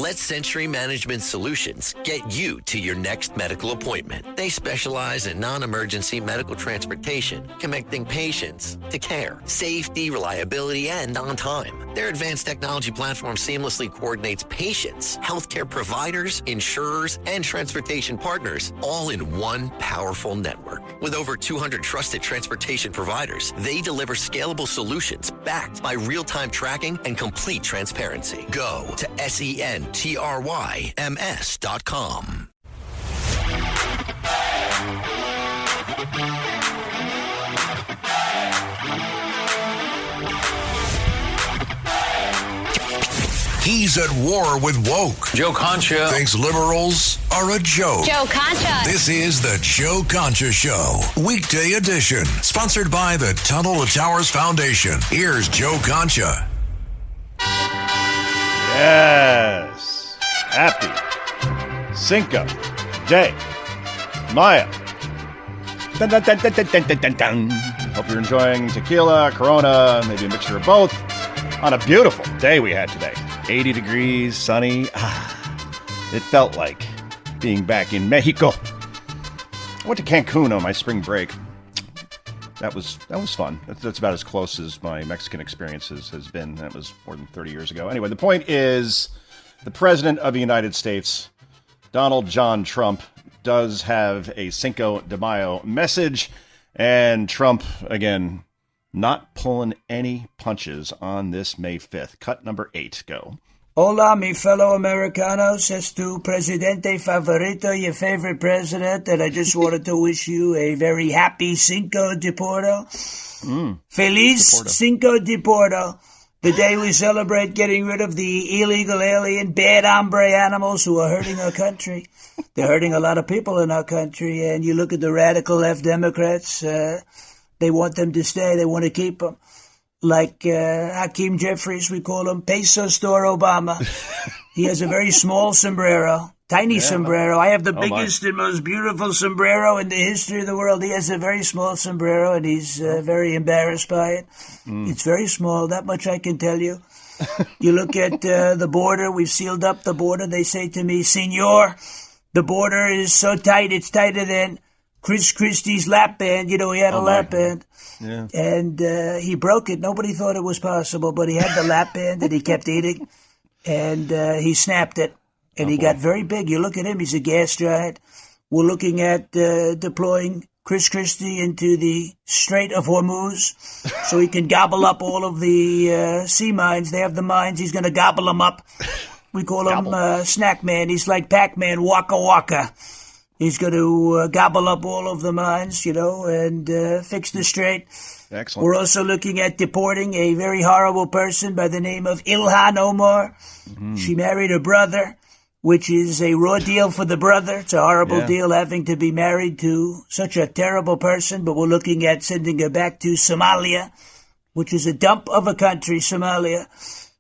Let Century Management Solutions get you to your next medical appointment. They specialize in non-emergency medical transportation, connecting patients to care, safety, reliability, and on time. Their advanced technology platform seamlessly coordinates patients, healthcare providers, insurers, and transportation partners all in one powerful network. With over 200 trusted transportation providers, they deliver scalable solutions backed by real-time tracking and complete transparency. Go to SENTRYMS.com. He's at war with woke. Joe Concha thinks liberals are a joke. Joe Concha. This is the Joe Concha Show, weekday edition, sponsored by the Tunnel to Towers Foundation. Here's Joe Concha. Yes. Happy Cinco de Mayo. Dun, dun, dun, dun, dun, dun, dun, dun. Hope you're enjoying tequila, Corona, maybe a mixture of both on a beautiful day we had today. 80 degrees, sunny. It felt like being back in Mexico. I went to Cancun on my spring break. That was fun. That's about as close as my Mexican experiences has been. That was more than 30 years ago. Anyway, the point is, the President of the United States, Donald John Trump, does have a Cinco de Mayo message. And Trump, again, not pulling any punches on this May 5th. Cut number 8, go. Hola, mi fellow Americanos. Es tu presidente favorito, your favorite president, and I just wanted to wish you a very happy Cinco de Porto. Feliz Cinco de Porto, the day we celebrate getting rid of the illegal alien, bad hombre animals who are hurting our country. They're hurting a lot of people in our country, and you look at the radical left Democrats, they want them to stay. They want to keep them. Like Hakeem Jeffries, we call him Peso Store Obama. He has a very small sombrero, tiny sombrero. I have the biggest and most beautiful sombrero in the history of the world. He has a very small sombrero, and he's very embarrassed by it. It's very small, that much I can tell you. You look at the border. We've sealed up the border. They say to me, Senor, the border is so tight, it's tighter than Chris Christie's lap band. You know, he had a lap band. Yeah. And he broke it. Nobody thought it was possible, but he had the lap band and he kept eating. And he snapped it. And he got very big. You look at him, he's a gas giant. We're looking at deploying Chris Christie into the Strait of Hormuz so he can gobble up all of the sea mines. They have the mines. He's going to gobble them up. We call him Snack Man. He's like Pac-Man, Waka Waka. He's going to gobble up all of the mines, you know, and fix the strait. Excellent. We're also looking at deporting a very horrible person by the name of Ilhan Omar. She married her brother, which is a raw deal for the brother. It's a horrible deal having to be married to such a terrible person. But we're looking at sending her back to Somalia, which is a dump of a country, Somalia.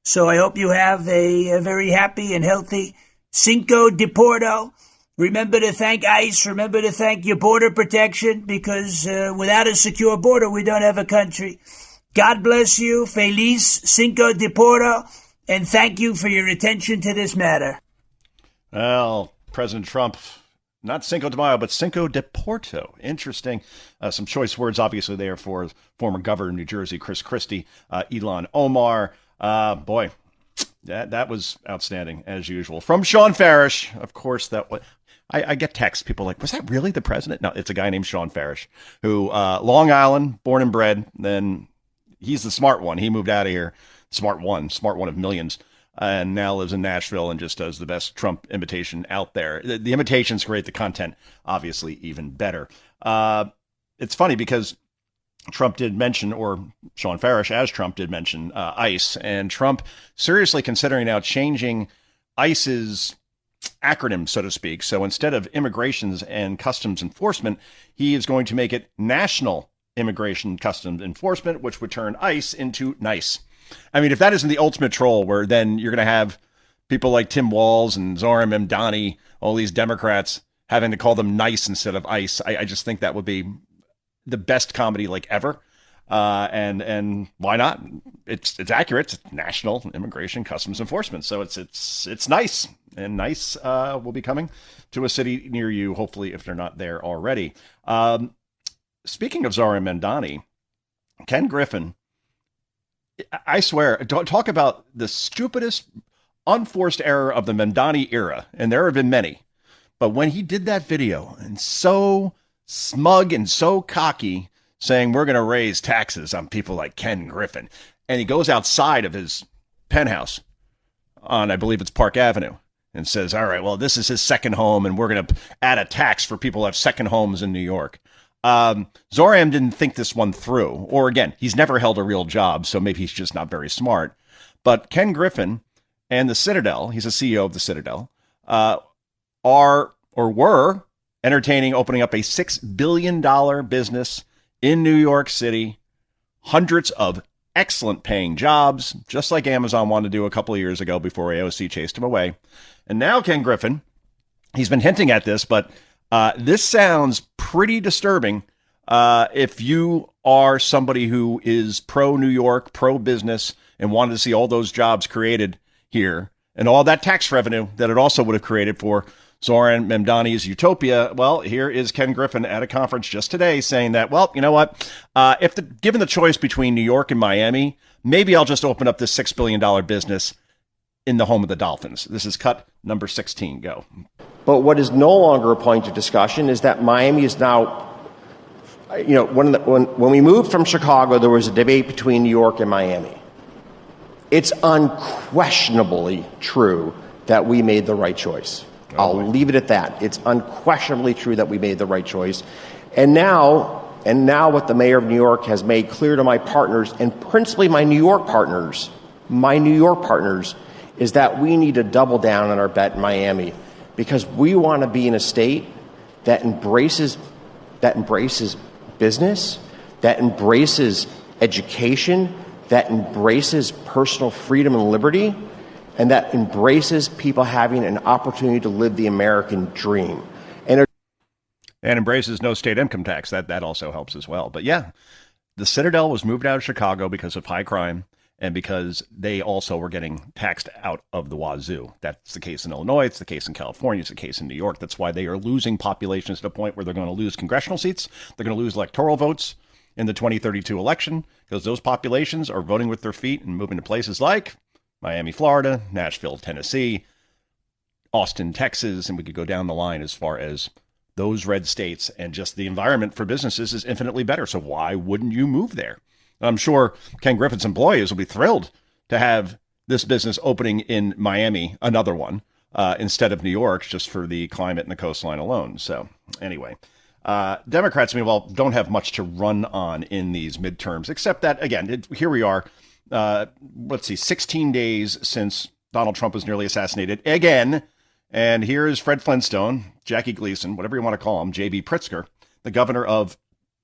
So I hope you have a very happy and healthy Cinco de Porto. Remember to thank ICE. Remember to thank your border protection, because without a secure border, we don't have a country. God bless you. Feliz Cinco de Porto. And thank you for your attention to this matter. Well, President Trump, not Cinco de Mayo, but Cinco de Porto. Interesting. Some choice words, obviously, there for former governor of New Jersey, Chris Christie, Ilhan Omar. Boy, that was outstanding, as usual. From Sean Farish, of course, I get texts. People are like, was that really the president? No, it's a guy named Sean Farish, who, Long Island, born and bred. Then he's the smart one. He moved out of here. Smart one of millions. And now lives in Nashville and just does the best Trump imitation out there. The imitation's great. The content, obviously, even better. It's funny because Trump did mention, or Sean Farish as Trump did mention, ICE. And Trump seriously considering now changing ICE's acronym, so to speak. So instead of Immigrations and Customs Enforcement, he is going to make it National Immigration Customs Enforcement, which would turn ICE into NICE. I mean, if that isn't the ultimate troll, where then you're going to have people like Tim Walz and Zohran Mamdani, all these Democrats, having to call them NICE instead of ICE. I just think that would be the best comedy like ever. And why not? It's accurate. It's National Immigration Customs Enforcement. So it's nice, and nice will be coming to a city near you, hopefully, if they're not there already. Speaking of Zohran Mamdani, Ken Griffin, I swear, talk about the stupidest, unforced error of the Mamdani era, and there have been many. But when he did that video, and so smug and so cocky, saying we're going to raise taxes on people like Ken Griffin, and he goes outside of his penthouse on, I believe it's Park Avenue, and says, all right, well, this is his second home, and we're going to add a tax for people who have second homes in New York. Zohran didn't think this one through, or again, he's never held a real job, so maybe he's just not very smart. But Ken Griffin and the Citadel, he's a CEO of the Citadel, are or were entertaining opening up a $6 billion business in New York City, hundreds of excellent paying jobs, just like Amazon wanted to do a couple of years ago before AOC chased him away. And now Ken Griffin, he's been hinting at this, but this sounds pretty disturbing if you are somebody who is pro-New York, pro-business, and wanted to see all those jobs created here and all that tax revenue that it also would have created for Zohran Mamdani's utopia. Well, here is Ken Griffin at a conference just today saying that, well, you know what? Given the choice between New York and Miami, maybe I'll just open up this $6 billion business in the home of the Dolphins. This is cut number 16. Go. But what is no longer a point of discussion is that Miami is now, when we moved from Chicago, there was a debate between New York and Miami. It's unquestionably true that we made the right choice. I'll leave it at that. It's unquestionably true that we made the right choice. And now what the mayor of New York has made clear to my partners, and principally my New York partners, is that we need to double down on our bet in Miami, because we want to be in a state that embraces business, that embraces education, that embraces personal freedom and liberty, and that embraces people having an opportunity to live the American dream. And embraces no state income tax. That also helps as well. But yeah, the Citadel was moved out of Chicago because of high crime and because they also were getting taxed out of the wazoo. That's the case in Illinois. It's the case in California. It's the case in New York. That's why they are losing populations to the point where they're going to lose congressional seats. They're going to lose electoral votes in the 2032 election because those populations are voting with their feet and moving to places like Miami, Florida, Nashville, Tennessee, Austin, Texas, and we could go down the line as far as those red states, and just the environment for businesses is infinitely better. So why wouldn't you move there? I'm sure Ken Griffin's employees will be thrilled to have this business opening in Miami, another one, instead of New York, just for the climate and the coastline alone. So anyway, Democrats, meanwhile, don't have much to run on in these midterms, except that, again, here we are. 16 days since Donald Trump was nearly assassinated again. And here is Fred Flintstone, Jackie Gleason, whatever you want to call him, J.B. Pritzker, the governor of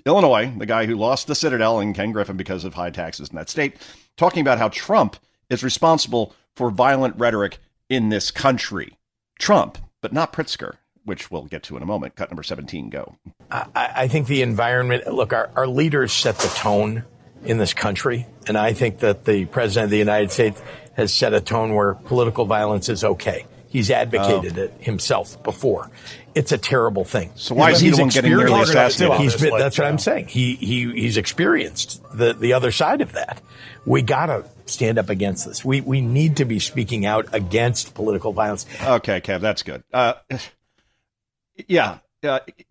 Illinois, the guy who lost the Citadel and Ken Griffin because of high taxes in that state, talking about how Trump is responsible for violent rhetoric in this country. Trump, but not Pritzker, which we'll get to in a moment. Cut number 17, go. I think the environment, look, our leaders set the tone in this country. And I think that the president of the United States has set a tone where political violence is okay. He's advocated it himself before. It's a terrible thing. So why is he the one getting nearly assassinated? That's what I'm saying. He's experienced the other side of that. We got to stand up against this. We need to be speaking out against political violence. Okay, Kev, that's good.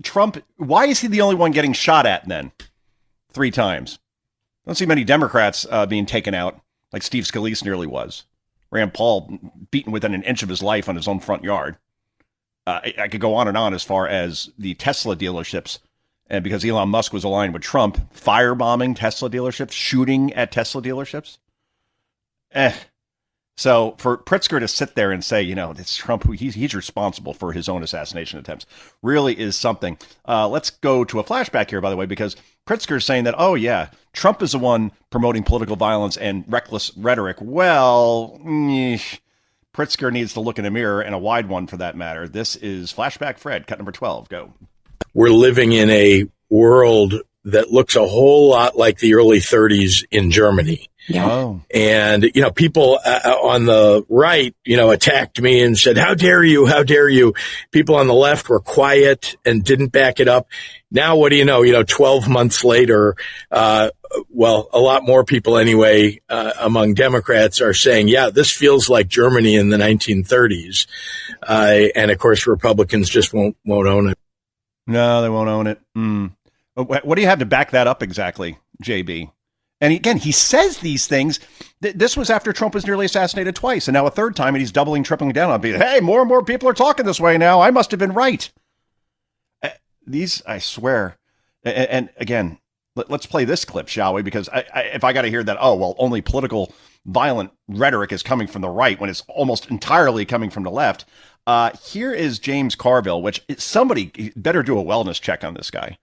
Trump, why is he the only one getting shot at then? 3 times. I don't see many Democrats being taken out like Steve Scalise nearly was. Rand Paul beaten within an inch of his life on his own front yard. I could go on and on as far as the Tesla dealerships. And because Elon Musk was aligned with Trump, firebombing Tesla dealerships, shooting at Tesla dealerships. So for Pritzker to sit there and say, it's Trump, he's responsible for his own assassination attempts, really is something. Let's go to a flashback here, by the way, because Pritzker is saying that, oh, yeah, Trump is the one promoting political violence and reckless rhetoric. Well, Pritzker needs to look in a mirror, and a wide one for that matter. This is Flashback Fred, cut number 12. Go. We're living in a world that looks a whole lot like the early 30s in Germany. Yeah. Oh. And, people on the right, attacked me and said, how dare you? How dare you? People on the left were quiet and didn't back it up. Now, what do you know? 12 months later, a lot more people anyway, among Democrats are saying, yeah, this feels like Germany in the 1930s. And of course, Republicans just won't own it. No, they won't own it. What do you have to back that up exactly, JB? And again, he says these things. This was after Trump was nearly assassinated twice, and now a third time, and he's doubling, tripling down on being, hey, more and more people are talking this way now. I must have been right. These, I swear. And again, let's play this clip, shall we? Because if I got to hear that, only political violent rhetoric is coming from the right when it's almost entirely coming from the left. Here is James Carville, which somebody better do a wellness check on this guy.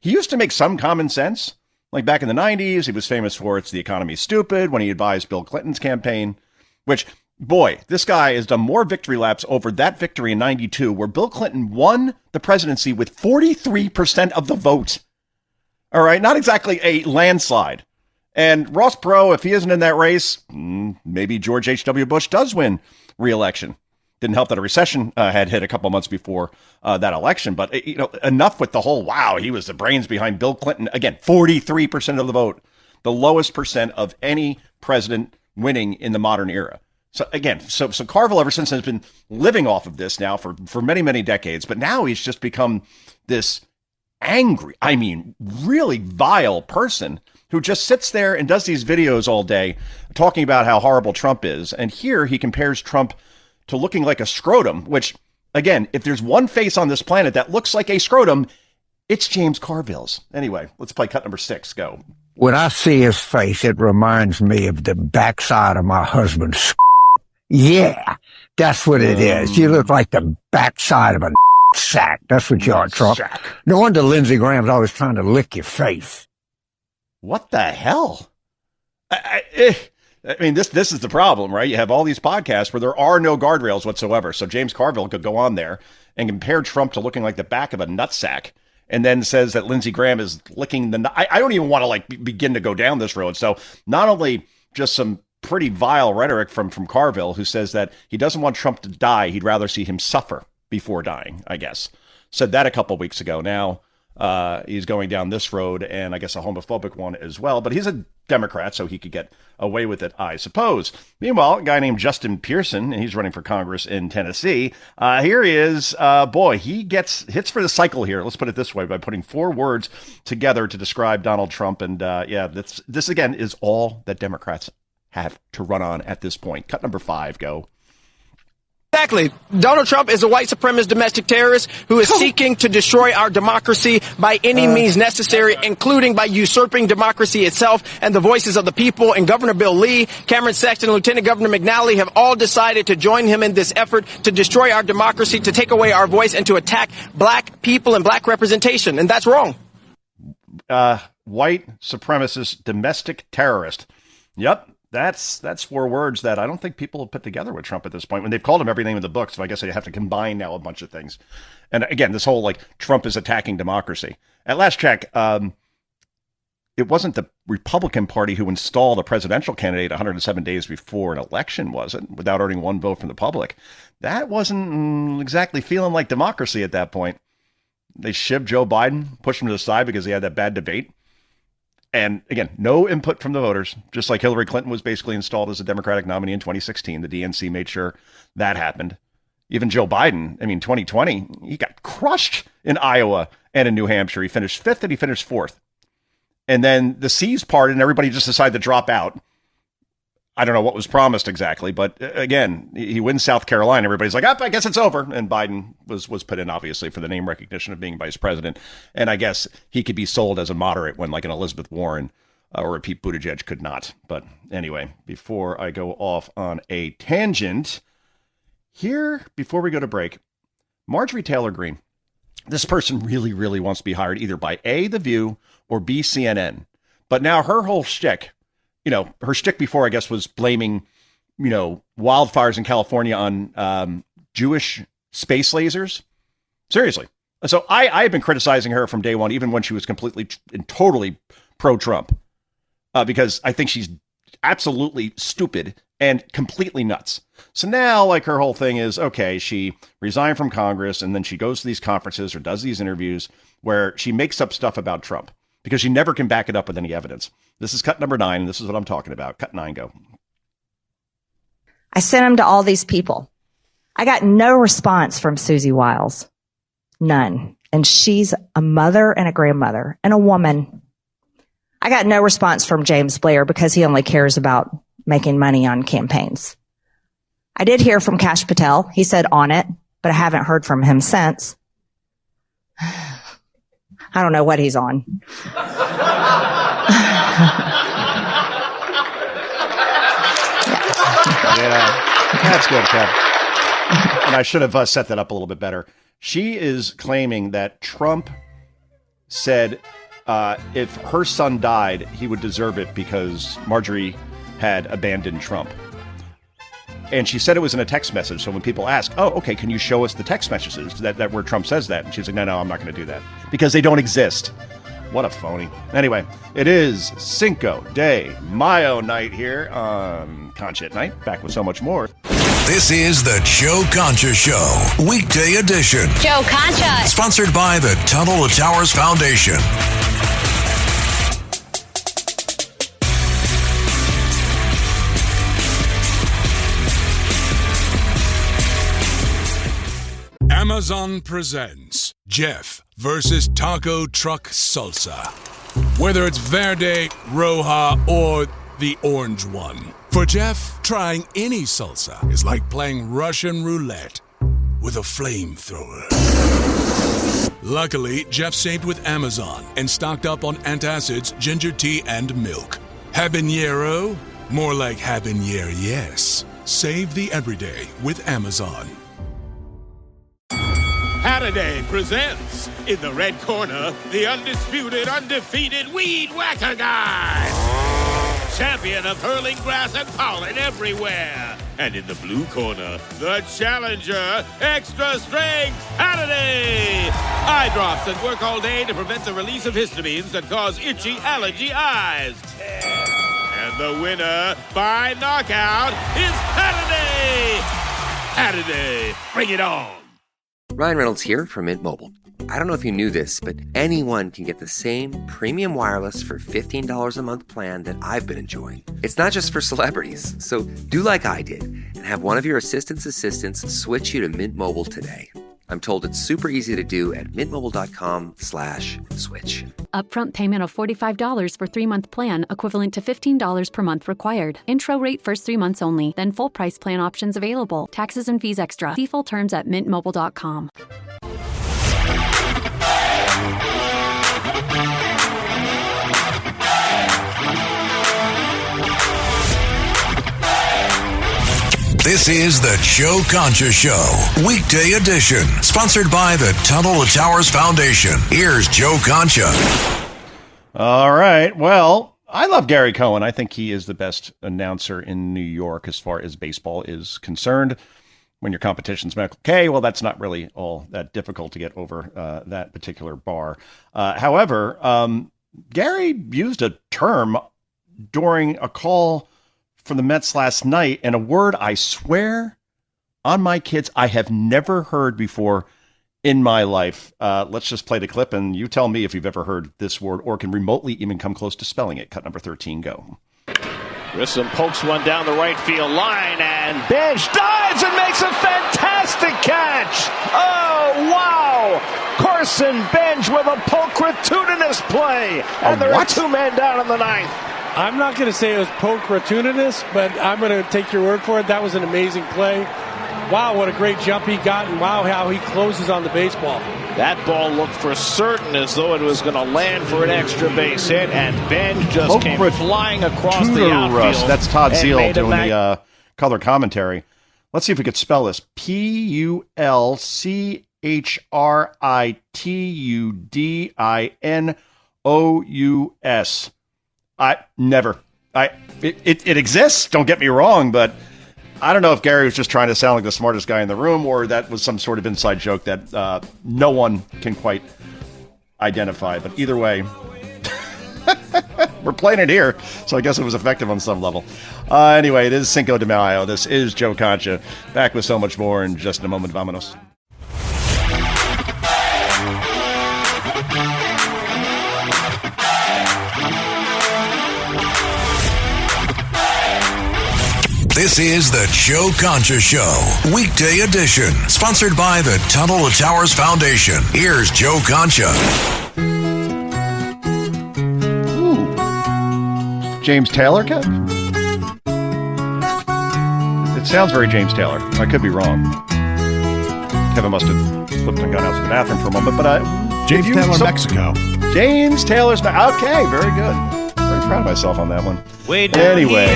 He used to make some common sense. Like back in the 90s, he was famous for It's the Economy's Stupid when he advised Bill Clinton's campaign, which, boy, this guy has done more victory laps over that victory in 92, where Bill Clinton won the presidency with 43% of the vote. All right, not exactly a landslide. And Ross Perot, if he isn't in that race, maybe George H.W. Bush does win re-election. Didn't help that a recession had hit a couple months before that election. But, enough with the whole, wow, he was the brains behind Bill Clinton. Again, 43% of the vote, the lowest percent of any president winning in the modern era. So, again, so Carville ever since has been living off of this now for many, many decades. But now he's just become this angry, really vile person who just sits there and does these videos all day talking about how horrible Trump is. And here he compares Trump to looking like a scrotum, which, again, if there's one face on this planet that looks like a scrotum, it's James Carville's. Anyway, let's play cut number 6. Go. When I see his face, it reminds me of the backside of my husband's. Yeah, that's what it is. You look like the backside of a sack. That's what you are, Trump. Sack. No wonder Lindsey Graham's always trying to lick your face. What the hell? This is the problem, right? You have all these podcasts where there are no guardrails whatsoever. So James Carville could go on there and compare Trump to looking like the back of a nutsack, and then says that Lindsey Graham is licking the. I don't even want to begin to go down this road. So not only just some pretty vile rhetoric from Carville, who says that he doesn't want Trump to die, he'd rather see him suffer before dying. I guess said that a couple of weeks ago. Now he's going down this road, and I guess a homophobic one as well. But he's a Democrat, so he could get away with it, I suppose. Meanwhile, a guy named Justin Pearson, and he's running for Congress in Tennessee. Here he is. He gets hits for the cycle here. Let's put it this way, by putting 4 words together to describe Donald Trump. And this again is all that Democrats have to run on at this point. Cut number 5, go. Exactly. Donald Trump is a white supremacist domestic terrorist who is seeking to destroy our democracy by any means necessary, including by usurping democracy itself and the voices of the people. And Governor Bill Lee, Cameron Sexton, and Lieutenant Governor McNally have all decided to join him in this effort to destroy our democracy, to take away our voice, and to attack black people and black representation. And that's wrong. White supremacist domestic terrorist. Yep. That's 4 words that I don't think people have put together with Trump at this point, when they've called him every name in the book. So I guess they have to combine now a bunch of things. And again, this whole Trump is attacking democracy. At last check, it wasn't the Republican Party who installed a presidential candidate 107 days before an election, was it? Without earning 1 vote from the public. That wasn't exactly feeling like democracy at that point. They shivved Joe Biden, pushed him to the side because he had that bad debate. And again, no input from the voters, just like Hillary Clinton was basically installed as a Democratic nominee in 2016. The DNC made sure that happened. Even Joe Biden, 2020, he got crushed in Iowa and in New Hampshire. He finished 5th and he finished 4th. And then the C's parted and everybody just decided to drop out. I don't know what was promised exactly, but again, he wins South Carolina. Everybody's like, I guess it's over. And Biden was put in, obviously, for the name recognition of being vice president. And I guess he could be sold as a moderate when an Elizabeth Warren or a Pete Buttigieg could not. But anyway, before I go off on a tangent here, before we go to break, Marjorie Taylor Greene, this person really, really wants to be hired either by A, The View, or B, CNN. But now her whole shtick, her shtick before, I guess, was blaming, wildfires in California on Jewish space lasers. Seriously. So I've been criticizing her from day one, even when she was completely and totally pro-Trump, because I think she's absolutely stupid and completely nuts. So now, like, her whole thing is, okay, she resigned from Congress, and then she goes to these conferences or does these interviews where she makes up stuff about Trump because she never can back it up with any evidence. This is cut number 9, and this is what I'm talking about. Cut 9, go. I sent them to all these people. I got no response from Susie Wiles. None. And she's a mother and a grandmother and a woman. I got no response from James Blair because he only cares about making money on campaigns. I did hear from Kash Patel. He said on it, but I haven't heard from him since. I don't know what he's on. Yeah, that's good, Kev. And I should have set that up a little bit better. She is claiming that Trump said if her son died, he would deserve it because Marjorie had abandoned Trump. And she said it was in a text message. So when people ask, oh, okay, can you show us the text messages that where Trump says that? And she's like, no, I'm not going to do that because they don't exist. What a phony. Anyway, it is Cinco de Mayo night here on Concha at Night. Back with so much more. This is the Joe Concha Show, weekday edition. Joe Concha. Sponsored by the Tunnel to Towers Foundation. Amazon presents Jeff versus Taco Truck Salsa. Whether it's Verde, Roja, or the orange one. For Jeff, trying any salsa is like playing Russian roulette with a flamethrower. Luckily, Jeff saved with Amazon and stocked up on antacids, ginger tea, and milk. Habanero? More like habanero, yes. Save the everyday with Amazon. Halliday presents, in the red corner, the undisputed, undefeated Weed Whacker Guy. Champion of hurling grass and pollen everywhere. And in the blue corner, the challenger, extra strength Halliday. Eye drops that work all day to prevent the release of histamines that cause itchy allergy eyes. And the winner by knockout is Halliday. Halliday, bring it on. Ryan Reynolds here from Mint Mobile. I don't know if you knew this, but anyone can get the same premium wireless for $15 a month plan that I've been enjoying. It's not just for celebrities. So do like I did and have one of your assistant's assistants switch you to Mint Mobile today. I'm told it's super easy to do at mintmobile.com/switch. Upfront payment of $45 for 3-month plan, equivalent to $15 per month required. Intro rate first 3 months only, then full price plan options available. Taxes and fees extra. See full terms at mintmobile.com. This is the Joe Concha Show, weekday edition, sponsored by the Tunnel to Towers Foundation. Here's Joe Concha. All right. Well, I love Gary Cohen. I think he is the best announcer in New York as far as baseball is concerned. When your competition's Michael Kay, well, that's not really all that difficult to get over that particular bar. However, Gary used a term during a call from the Mets last night, and a word I swear on my kids I have never heard before in my life. Let's just play the clip, and you tell me if you've ever heard this word or can remotely even come close to spelling it. Cut number 13, go. Grissom pokes one down the right field line, and Bench dives and makes a fantastic catch. Oh, wow. Carson Bench with a pulchritudinous play, and there are 2 men down in the 9th. I'm not going to say it was pulchritudinous, but I'm going to take your word for it. That was an amazing play. Wow, what a great jump he got, and wow, how he closes on the baseball. That ball looked for certain as though it was going to land for an extra base hit, and Bench just came flying across the outfield. That's Todd Zeal doing the color commentary. Let's see if we could spell this. Pulchritudinous. It exists, don't get me wrong, but I don't know if Gary was just trying to sound like the smartest guy in the room, or that was some sort of inside joke that no one can quite identify. But either way, we're playing it here, so I guess it was effective on some level. Anyway, it is Cinco de Mayo. This is Joe Concha. Back with so much more in just a moment. Vamonos. This is the Joe Concha Show, weekday edition, sponsored by the Tunnel to Towers Foundation. Here's Joe Concha. James Taylor, Kev? It sounds very James Taylor. I could be wrong. Kevin must have slipped and gone out to the bathroom for a moment, but James Taylor, Mexico. James Taylor's okay, very good. Very proud of myself on that one. Anyway,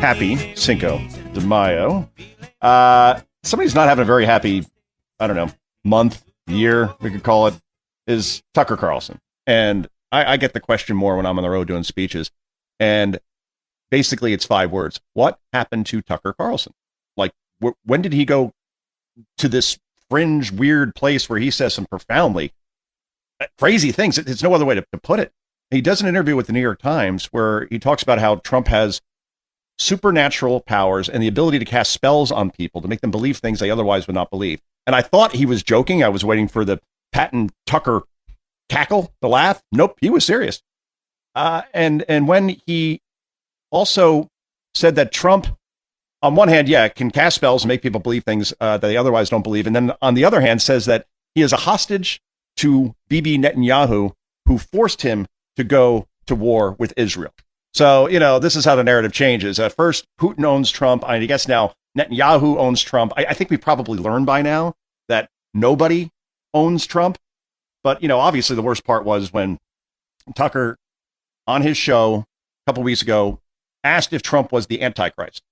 happy Cinco de Mayo. Somebody's not having a very happy, I don't know, month, year, we could call it, is Tucker Carlson. And I get the question more when I'm on the road doing speeches. And basically it's 5 words. What happened to Tucker Carlson? Like, when did he go to this fringe, weird place where he says some profoundly crazy things? It's no other way to put it. He does an interview with the New York Times where he talks about how Trump has supernatural powers and the ability to cast spells on people to make them believe things they otherwise would not believe. And I thought he was joking. I was waiting for the Patton Tucker cackle, the laugh. Nope, he was serious. And when he also said that Trump, on one hand, can cast spells and make people believe things that they otherwise don't believe. And then on the other hand, says that he is a hostage to Bibi Netanyahu, who forced him to go to war with Israel. So, this is how the narrative changes. At first, Putin owns Trump. I guess now Netanyahu owns Trump. I think we probably learned by now that nobody owns Trump. But, obviously the worst part was when Tucker, on his show a couple weeks ago, asked if Trump was the Antichrist.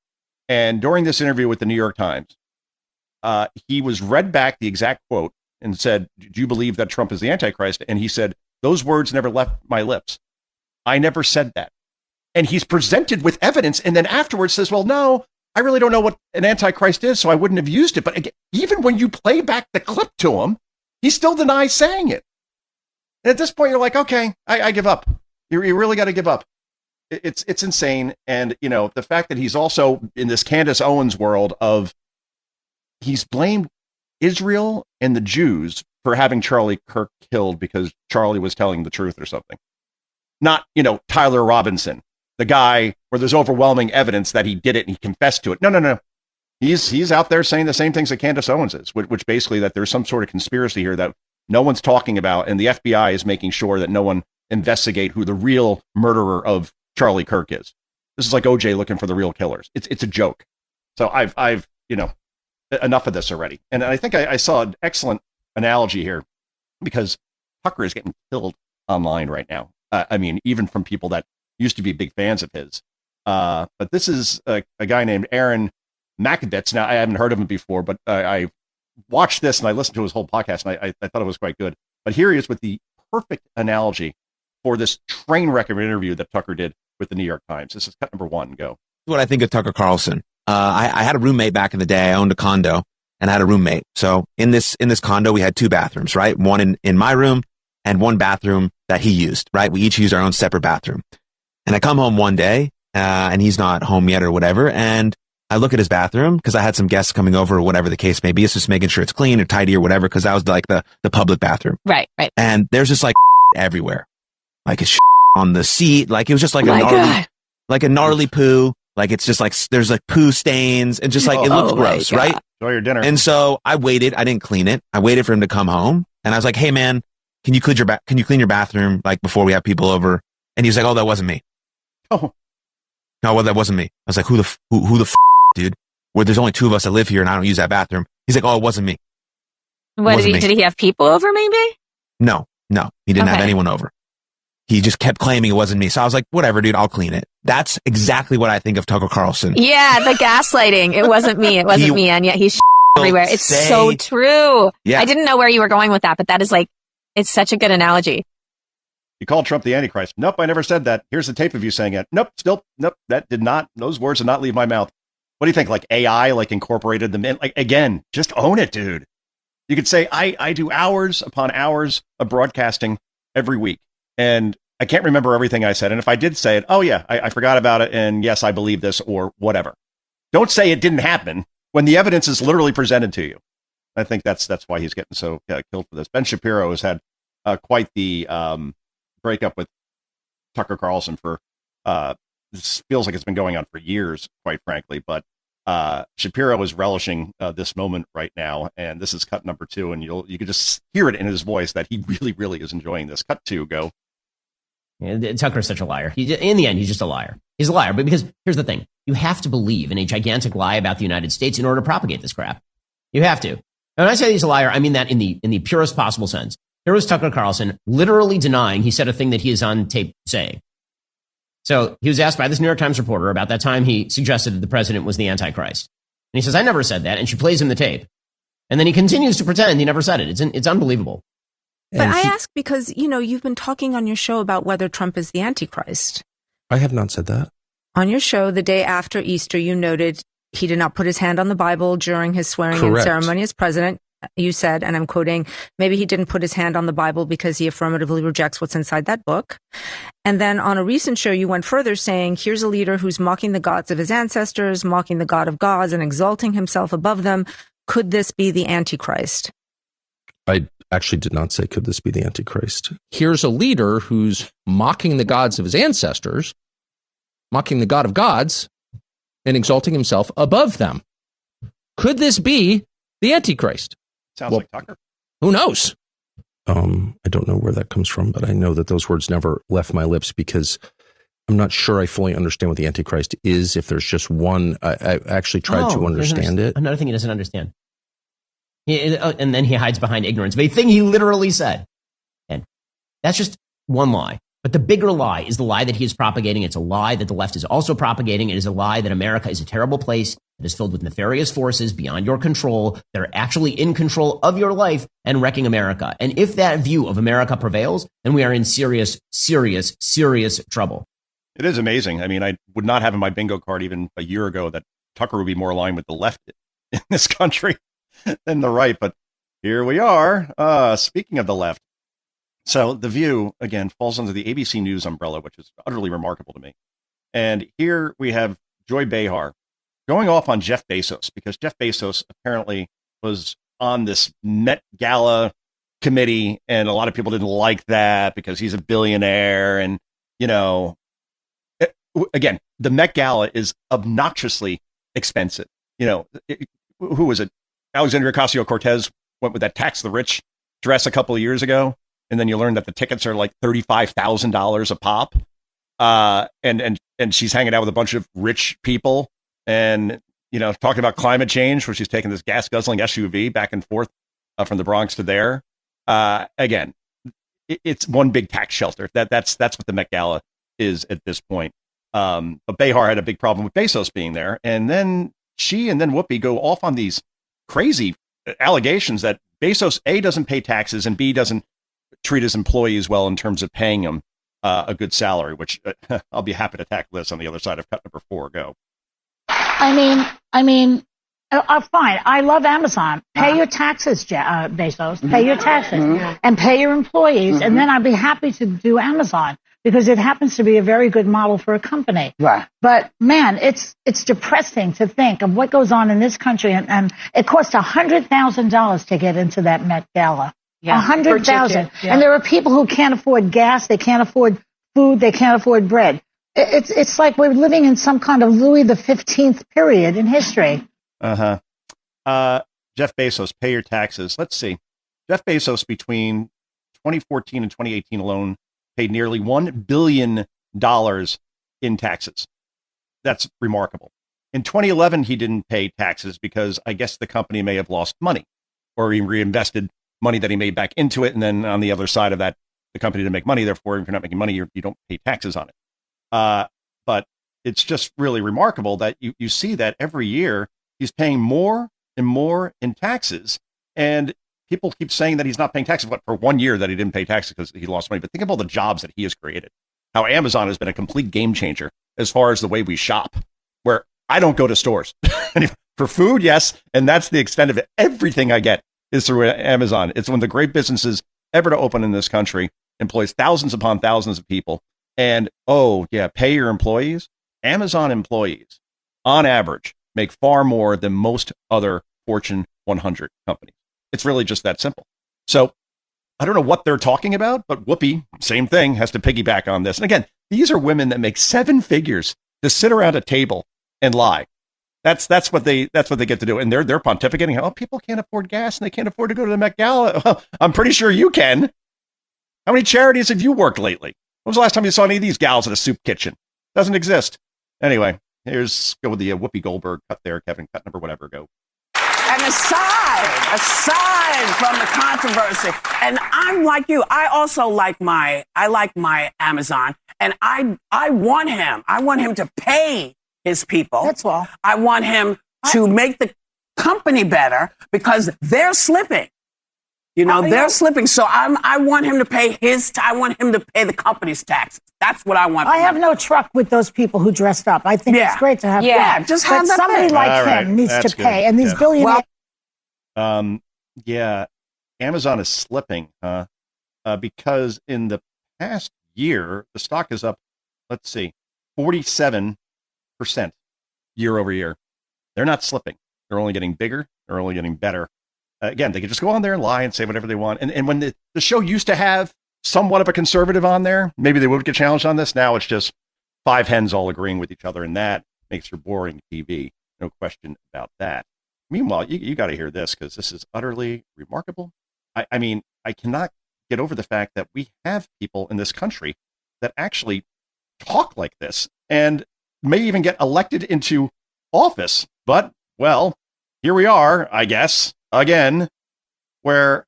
And during this interview with the New York Times, he was read back the exact quote and said, "Do you believe that Trump is the Antichrist?" And he said, "Those words never left my lips. I never said that." And he's presented with evidence, and then afterwards says, "Well, no, I really don't know what an Antichrist is, so I wouldn't have used it." But again, even when you play back the clip to him, he still denies saying it. And at this point, you're like, okay, I give up. You really got to give up. It's insane. And, the fact that he's also in this Candace Owens world of he's blamed Israel and the Jews for having Charlie Kirk killed because Charlie was telling the truth or something. Not, Tyler Robinson, the guy where there's overwhelming evidence that he did it and he confessed to it. No. He's out there saying the same things that Candace Owens is, which basically that there's some sort of conspiracy here that no one's talking about, and the FBI is making sure that no one investigate who the real murderer of Charlie Kirk is. This is like OJ looking for the real killers. It's a joke. So I've enough of this already. And I think I saw an excellent analogy here because Tucker is getting killed online right now. Even from people that used to be big fans of his. But this is a guy named Aaron Mackovitz. Now, I haven't heard of him before, but I watched this and I listened to his whole podcast, and I thought it was quite good. But here he is with the perfect analogy for this train wreck of an interview that Tucker did with the New York Times. This is cut number 1. Go. What I think of Tucker Carlson. I had a roommate back in the day. I owned a condo and I had a roommate. So in this condo, we had 2 bathrooms, right? One in my room and one bathroom that he used, right? We each used our own separate bathroom. And I come home one day, and he's not home yet or whatever. And I look at his bathroom because I had some guests coming over or whatever the case may be. It's just making sure it's clean or tidy or whatever, because that was like the public bathroom. Right. And there's just like everywhere. Like it's on the seat. Like it was just like a gnarly poo. Like it's just like there's like poo stains and just like it looks gross, right? Enjoy your dinner. And so I waited. I didn't clean it. I waited for him to come home, and I was like, "Hey man, can you clean your bathroom like before we have people over?" And he was like, "Oh, that wasn't me." Oh, no, well, that wasn't me. I was like, "Who the dude? Where there's only 2 of us that live here, and I don't use that bathroom." He's like, "Oh, it wasn't me." Did he have people over? Maybe. No, he didn't have anyone over. He just kept claiming it wasn't me. So I was like, whatever, dude, I'll clean it. That's exactly what I think of Tucker Carlson. Yeah, the gaslighting. It wasn't me. It wasn't me. And yet he's everywhere. It's so true. Yeah. I didn't know where you were going with that, but that is it's such a good analogy. You called Trump the Antichrist. Nope, I never said that. Here's the tape of you saying it. Nope, those words did not leave my mouth. What do you think? Like AI, like incorporated them in? Like, again, just own it, dude. You could say, I do hours upon hours of broadcasting every week. And I can't remember everything I said. And if I did say it, oh yeah, I forgot about it. And yes, I believe this or whatever. Don't say it didn't happen when the evidence is literally presented to you. I think that's why he's getting so killed for this. Ben Shapiro has had quite the breakup with Tucker Carlson for this feels like it's been going on for years, quite frankly. But Shapiro is relishing this moment right now, and this is cut number 2, and you can just hear it in his voice that he really, really is enjoying this. Cut 2, go. Yeah, Tucker's such a liar. In the end, he's just a liar. He's a liar, but because here's the thing: you have to believe in a gigantic lie about the United States in order to propagate this crap. You have to. And when I say he's a liar, I mean that in the purest possible sense. Here was Tucker Carlson literally denying he said a thing that he is on tape saying. So he was asked by this New York Times reporter about that time he suggested that the president was the Antichrist. And he says, I never said that. And she plays him the tape. And then he continues to pretend he never said it. It's unbelievable. But I ask because, you've been talking on your show about whether Trump is the Antichrist. I have not said that. On your show, the day after Easter, you noted he did not put his hand on the Bible during his swearing-in ceremony as president. You said, and I'm quoting, maybe he didn't put his hand on the Bible because he affirmatively rejects what's inside that book. And then on a recent show, you went further saying, here's a leader who's mocking the gods of his ancestors, mocking the God of gods and exalting himself above them. Could this be the Antichrist? I actually did not say, could this be the Antichrist? Here's a leader who's mocking the gods of his ancestors, mocking the God of gods, and exalting himself above them. Could this be the Antichrist? Sounds like Tucker. Who knows? I don't know where that comes from, but I know that those words never left my lips because I'm not sure I fully understand what the Antichrist is. If there's just one, I actually tried to understand it. Another thing he doesn't understand. And then he hides behind ignorance, but a thing he literally said. And that's just one lie. But the bigger lie is the lie that he is propagating. It's a lie that the left is also propagating. It is a lie that America is a terrible place that is filled with nefarious forces beyond your control that are actually in control of your life and wrecking America. And if that view of America prevails, then we are in serious, serious, serious trouble. It is amazing. I mean, I would not have in my bingo card even a year ago that Tucker would be more aligned with the left in this country than the right. But here we are. Speaking of the left. So The View, again, falls under the ABC News umbrella, which is utterly remarkable to me. And here we have Joy Behar going off on Jeff Bezos, because Jeff Bezos apparently was on this Met Gala committee, and a lot of people didn't like that because he's a billionaire. And, again, the Met Gala is obnoxiously expensive. Who was it? Alexandria Ocasio-Cortez went with that tax the rich dress a couple of years ago. And then you learn that the tickets are like $35,000 a pop. And she's hanging out with a bunch of rich people and, talking about climate change, where she's taking this gas guzzling SUV back and forth from the Bronx to there. Again, it's one big tax shelter. That's what the Met Gala is at this point. But Behar had a big problem with Bezos being there. And then she and then Whoopi go off on these crazy allegations that Bezos, A, doesn't pay taxes, and B, doesn't treat his employees well in terms of paying them a good salary, which I'll be happy to tackle this on the other side of cut number 4. Go. Fine. I love Amazon. Pay your taxes, Bezos. Pay your taxes and pay your employees. And then I'd be happy to do Amazon because it happens to be a very good model for a company. Right. But man, it's depressing to think of what goes on in this country. And it costs $100,000 to get into that Met Gala. Yeah, 100,000. Yeah. And there are people who can't afford gas, they can't afford food, they can't afford bread. It's like we're living in some kind of Louis XV period in history. Jeff Bezos, pay your taxes. Let's see. Jeff Bezos between 2014 and 2018 alone paid nearly $1 billion in taxes. That's remarkable. In 2011, he didn't pay taxes because I guess the company may have lost money, or he reinvested money that he made back into it. And then on the other side of that, the company didn't make money. Therefore, if you're not making money, you don't pay taxes on it. But it's just really remarkable that you see that every year he's paying more and more in taxes. And people keep saying that he's not paying taxes, but for 1 year that he didn't pay taxes because he lost money. But think of all the jobs that he has created. How Amazon has been a complete game changer as far as the way we shop, where I don't go to stores. For food, yes, and that's the extent of it. Everything I get is through Amazon. It's one of the great businesses ever to open in this country, employs thousands upon thousands of people. And, pay your employees. Amazon employees, on average, make far more than most other Fortune 100 companies. It's really just that simple. So I don't know what they're talking about, but Whoopi, same thing, has to piggyback on this. And again, these are women that make 7 figures to sit around a table and lie. That's what they get to do. And they're pontificating, oh, people can't afford gas and they can't afford to go to the Met Gala. Well, I'm pretty sure you can. How many charities have you worked lately? When was the last time you saw any of these gals at a soup kitchen? Doesn't exist. Anyway, go with the Whoopi Goldberg cut there, Kevin, cut number whatever, go. And aside from the controversy, and I'm like you, I also like my Amazon, and I want him to pay his people. That's all. I want him to make the company better because they're slipping. They're slipping. So I want him to pay I want him to pay the company's taxes. That's what I want. I have no truck with those people who dressed up. I think it's great to have. Yeah, just have that. Somebody like him needs to pay, and these billionaires. Amazon is slipping, because in the past year the stock is up. Let's see, 47% year over year. They're not slipping. They're only getting bigger. They're only getting better. Again, they could just go on there and lie and say whatever they want. And when the show used to have somewhat of a conservative on there, maybe they would get challenged on this. Now it's just 5 hens all agreeing with each other, and that makes for boring TV. No question about that. Meanwhile, you got to hear this because this is utterly remarkable. I mean, I cannot get over the fact that we have people in this country that actually talk like this and may even get elected into office. But, well, here we are, I guess, again, where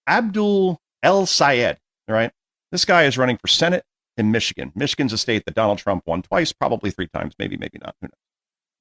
Abdul El Sayed, right? This guy is running for Senate in Michigan. Michigan's a state that Donald Trump won twice, probably 3 times, maybe not. Who knows?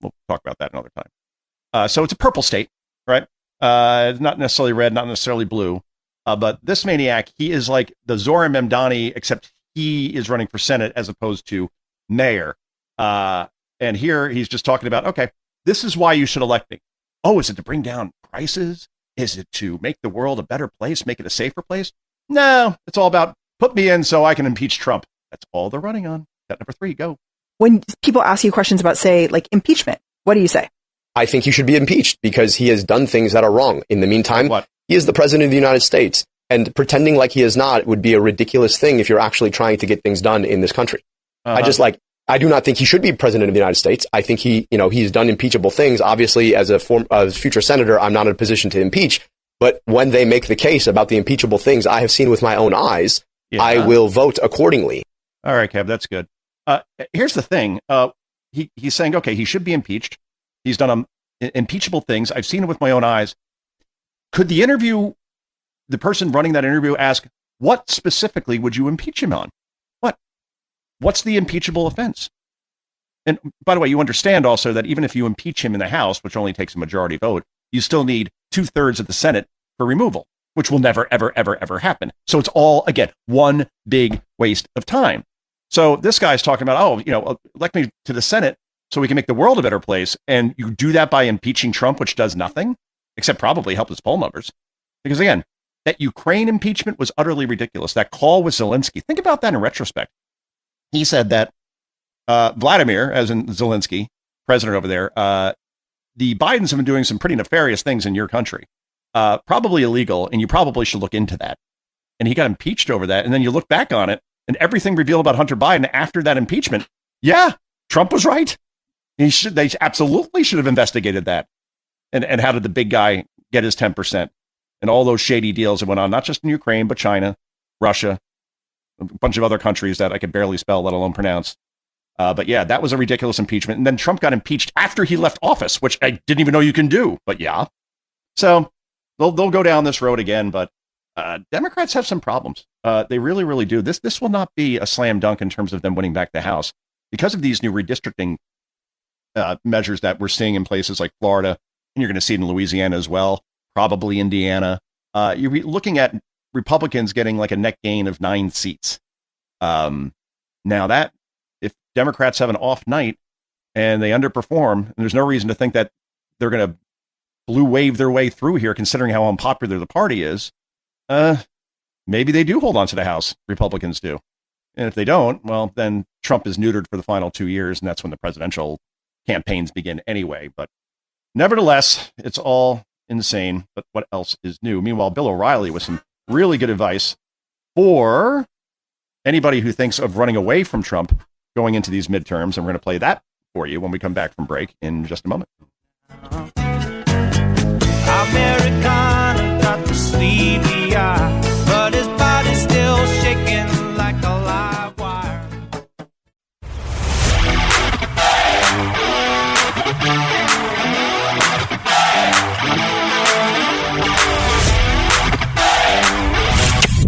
We'll talk about that another time. So it's a purple state, right? Not necessarily red, not necessarily blue. But this maniac, he is like the Zohar Memdani, except he is running for Senate as opposed to mayor. And here he's just talking about, okay, this is why you should elect me. Oh, is it to bring down prices? Is it to make the world a better place, make it a safer place? No, it's all about put me in so I can impeach Trump. That's all they're running on. Cut number 3, go. When people ask you questions about, say, like impeachment, what do you say? I think he should be impeached because he has done things that are wrong. In the meantime, he is the president of the United States, and pretending like he is not would be a ridiculous thing if you're actually trying to get things done in this country. I do not think he should be president of the United States. I think he's done impeachable things. Obviously, as a future senator, I'm not in a position to impeach. But when they make the case about the impeachable things I have seen with my own eyes, I will vote accordingly. All right, Kev, that's good. Here's the thing. He's saying, okay, he should be impeached. He's done impeachable things. I've seen it with my own eyes. Could the person running that interview ask, what specifically would you impeach him on? What's the impeachable offense? And by the way, you understand also that even if you impeach him in the House, which only takes a majority vote, you still need 2/3 of the Senate for removal, which will never, ever, ever, ever happen. So it's all, again, one big waste of time. So this guy's talking about, elect me to the Senate so we can make the world a better place. And you do that by impeaching Trump, which does nothing, except probably help his poll numbers. Because again, that Ukraine impeachment was utterly ridiculous. That call with Zelensky, think about that in retrospect. He said that Vladimir, as in Zelensky, president over there, the Bidens have been doing some pretty nefarious things in your country, probably illegal, and you probably should look into that. And he got impeached over that. And then you look back on it, and everything revealed about Hunter Biden after that impeachment, Trump was right. They absolutely should have investigated that. And how did the big guy get his 10%? And all those shady deals that went on, not just in Ukraine, but China, Russia, a bunch of other countries that I could barely spell, let alone pronounce. But yeah, that was a ridiculous impeachment. And then Trump got impeached after he left office, which I didn't even know you can do. But yeah. So they'll go down this road again. But Democrats have some problems. They really, really do. This will not be a slam dunk in terms of them winning back the House because of these new redistricting measures that we're seeing in places like Florida. And you're going to see it in Louisiana as well, probably Indiana. You're looking at Republicans getting like a net gain of 9 seats. Now that if Democrats have an off night, and they underperform, and there's no reason to think that they're going to blue wave their way through here, considering how unpopular the party is, maybe they do hold on to the House. Republicans do. And if they don't, well, then Trump is neutered for the final 2 years, and that's when the presidential campaigns begin anyway. But nevertheless, it's all insane. But what else is new? Meanwhile, Bill O'Reilly with some really good advice for anybody who thinks of running away from Trump going into these midterms. And we're going to play that for you when we come back from break in just a moment. Americana got the sleepy eye, but his body's still shaking like a live wire.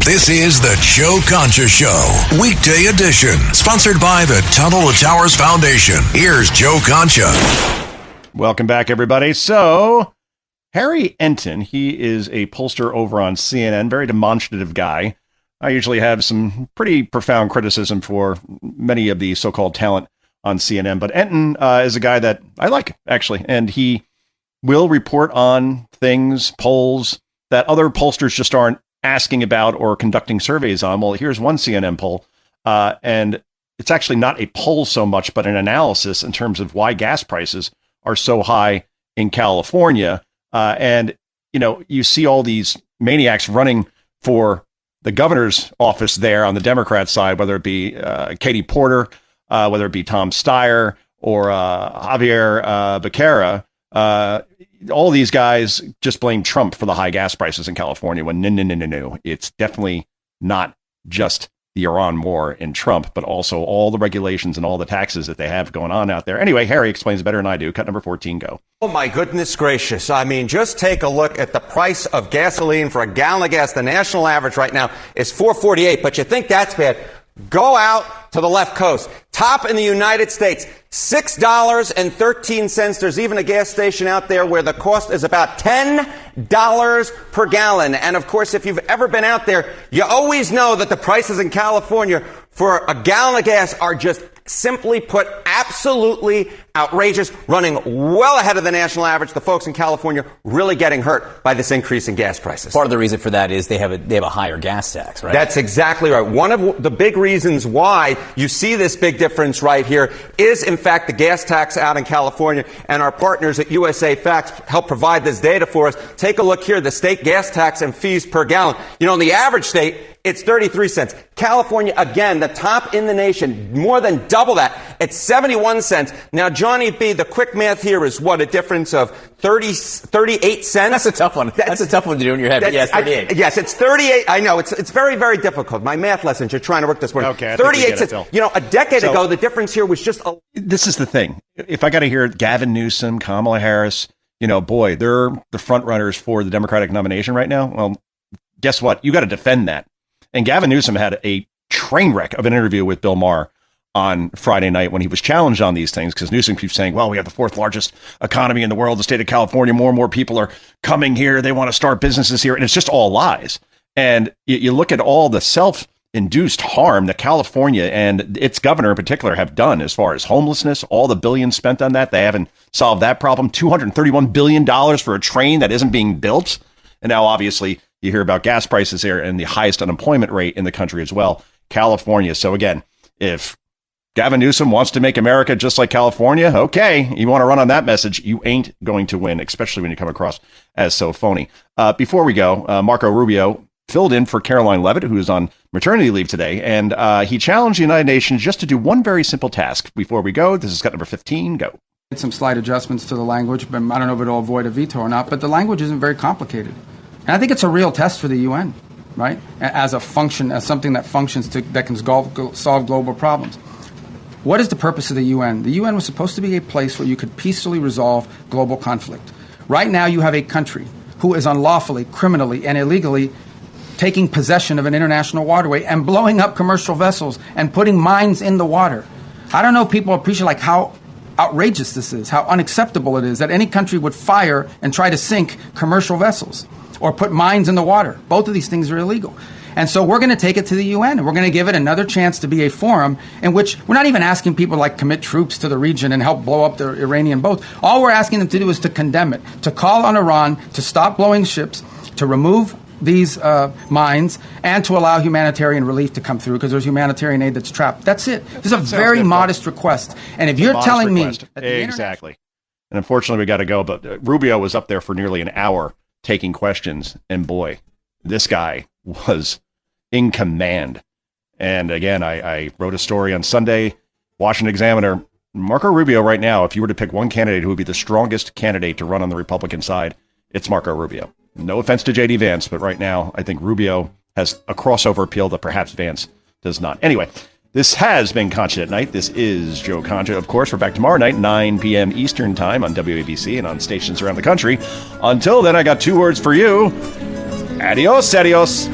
This is the Joe Concha Show, weekday edition, sponsored by the Tunnel to Towers Foundation. Here's Joe Concha. Welcome back, everybody. So, Harry Enton, he is a pollster over on CNN, very demonstrative guy. I usually have some pretty profound criticism for many of the so-called talent on CNN, but Enton is a guy that I like, actually, and he will report on things, polls, that other pollsters just aren't asking about or conducting surveys on. Well, here's one CNN poll, and it's actually not a poll so much, but an analysis in terms of why gas prices are so high in California. And, you know, you see all these maniacs running for the governor's office there on the Democrat side, whether it be Katie Porter, whether it be Tom Steyer or Javier Becerra. All these guys just blame Trump for the high gas prices in California when no. It's definitely not just the Iran war and Trump, but also all the regulations and all the taxes that they have going on out there. Anyway, Harry explains it better than I do. Cut number 14, go. Oh, my goodness gracious. I mean, just take a look at the price of gasoline for a gallon of gas. The national average right now is $4.48, but you think that's bad. Go out to the left coast. Top in the United States, $6.13. There's even a gas station out there where the cost is about $10 per gallon. And of course, if you've ever been out there, you always know that the prices in California for a gallon of gas are just simply put absolutely outrageous, running well ahead of the national average. The folks in California really getting hurt by this increase in gas prices. Part of the reason for that is they have a higher gas tax, right? That's exactly right. One of the big reasons why you see this big difference right here is, in fact, the gas tax out in California, and our partners at USA Facts help provide this data for us. Take a look here, the state gas tax and fees per gallon. You know, in the average state, it's 33 cents. California, again, the top in the nation, more than double that. It's 71 cents. Now, Johnny B., the quick math here is what, a difference of 38 cents? That's a tough one. That's a tough one to do in your head, but yes, 38. Yes, it's 38. I know, it's very, very difficult. My math lessons, you're trying to work this morning. Okay, 38 cents. You know, a decade ago, the difference here was just This is the thing. If I got to hear Gavin Newsom, Kamala Harris, you know, boy, they're the front runners for the Democratic nomination right now. Well, guess what? You got to defend that. And Gavin Newsom had a train wreck of an interview with Bill Maher on Friday night when he was challenged on these things, because Newsom keeps saying, well, we have the fourth largest economy in the world, the state of California. More and more people are coming here. They want to start businesses here. And it's just all lies. And you look at all the self-induced harm that California and its governor in particular have done as far as homelessness, all the billions spent on that. They haven't solved that problem. $231 billion for a train that isn't being built. And now, obviously, you hear about gas prices here and the highest unemployment rate in the country as well, California. So again, if Gavin Newsom wants to make America just like California, okay, you want to run on that message, you ain't going to win, especially when you come across as so phony. Before we go, Marco Rubio filled in for Caroline Leavitt, who is on maternity leave today, and he challenged the United Nations just to do one very simple task. Before we go, this is cut number 15, go. Some slight adjustments to the language, but I don't know if it'll avoid a veto or not, but the language isn't very complicated. And I think it's a real test for the UN, right? As a function, as something that functions that can solve global problems. What is the purpose of the UN? The UN was supposed to be a place where you could peacefully resolve global conflict. Right now you have a country who is unlawfully, criminally, and illegally taking possession of an international waterway and blowing up commercial vessels and putting mines in the water. I don't know if people appreciate how outrageous this is, how unacceptable it is that any country would fire and try to sink commercial vessels or put mines in the water. Both of these things are illegal. And so we're going to take it to the UN, and we're going to give it another chance to be a forum in which we're not even asking people like commit troops to the region and help blow up the Iranian boats. All we're asking them to do is to condemn it, to call on Iran to stop blowing ships, to remove these mines, and to allow humanitarian relief to come through, because there's humanitarian aid that's trapped. That's it. This is a very modest request. And if you're telling me... Exactly. And unfortunately, we got to go. But Rubio was up there for nearly an hour taking questions. And boy, this guy was in command. And again, I wrote a story on Sunday, Washington Examiner. Marco Rubio right now, if you were to pick one candidate who would be the strongest candidate to run on the Republican side, it's Marco Rubio. No offense to J.D. Vance, but right now, I think Rubio has a crossover appeal that perhaps Vance does not. Anyway, this has been Concha at Night. This is Joe Concha. Of course, we're back tomorrow night, 9 p.m. Eastern Time on WABC and on stations around the country. Until then, I got two words for you. Adios, adios.